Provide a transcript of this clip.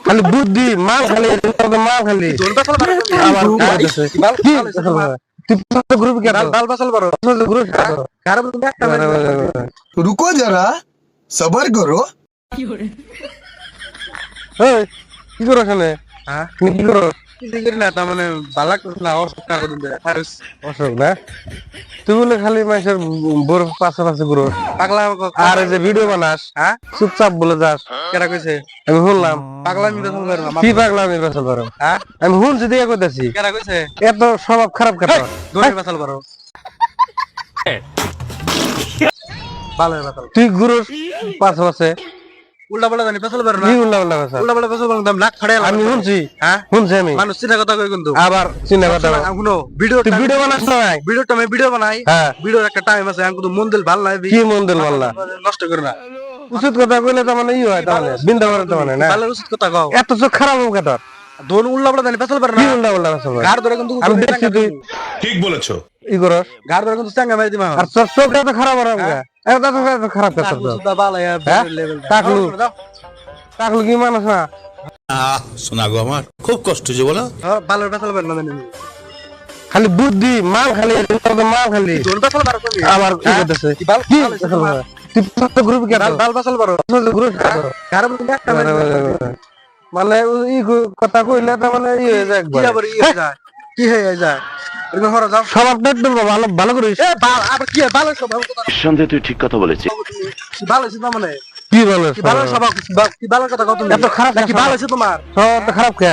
খালি বুদ্ধি মাল খালি মাল খালি গ্রুপ रुको जरा सबर करो কি করো এখানে কি করো অশোক না তুই বলে খালি মানুষের বড় পাশে পাশে ঘুরো পাগলা আর এই যে ভিডিও বানাস চুপচাপ বলে যাস কেরা কইছে আমি শুনলাম পাগলা নির্বাচন করব কি পাগলা নির্বাচন করো আমি শুনছি দিয়ে কইতাছি কেরা কইছে এত স্বভাব খারাপ কথা দৌড়ে বাঁচাল পারো ভালো বাঁচাল তুই গুরুর পাশে পাশে উল্টা পাল্টা জানি বাঁচাল পারো না কি উল্লা উল্লা কথা উল্টা পাল্টা বাঁচাল পারো দাম লাখ ফাড়ে আমি শুনছি হ্যাঁ শুনছি আমি মানুষ চিন্তা কথা কই কিন্তু আবার চিন্তা কথা শুনো ভিডিও তুই ভিডিও বানাস না ভিডিওটা আমি ভিডিও বানাই হ্যাঁ ভিডিওর একটা টাইম আছে আমি কিন্তু মন দিল ভালো নাই কি মন দিল বললা নষ্ট করে না উচিত কথা কইলে তো মানে ই হয় তাহলে বিন্দা করে তো মানে না ভালো উচিত কথা কও এত চোখ খারাপ মুখে তোর দোন উল্টা পাল্টা জানি বাঁচাল পারো কি না উল্লা উল্লা কথা বল গাড় ধরে কিন্তু আমি দেখছি তুই ঠিক বলেছো ই করস গাড় ধরে কিন্তু চাঙ্গা মারি দিমা আর চোখ এত খারাপ আর এত খারাপ কথা তো ভালো লেভেল টাকলু টাকলু কি মানুষ না শোনা গো আমার খুব কষ্ট যে বলো ভালো বাঁচাল পারো না জানি খালি বুদ্ধি মাল খালি মাল খালি দোন বাঁচাল পারো তুমি আবার কি করতেছে কি ভালো কি তুই তো গ্রুপ কে ভালো বাঁচাল পারো গ্রুপ গাড় কিন্তু একটা মানে ই কথা কইলে তো মানে ই হয়ে যায় কি একবার আবার ইয়ে যায় কি হয়ে যায় এরকম হরা যাও স্বভাবটা একটু ভালো ভালো করিস এ আবার কি ভালো স্বভাব কথা নিঃসন্দেহে তুই ঠিক কথা বলেছিস কি ভালো আছে না মানে কি বলে কি ভালো স্বভাব কি ভালো কথা কও তুমি এত খারাপ কি ভালো আছে তোমার সব খারাপ কে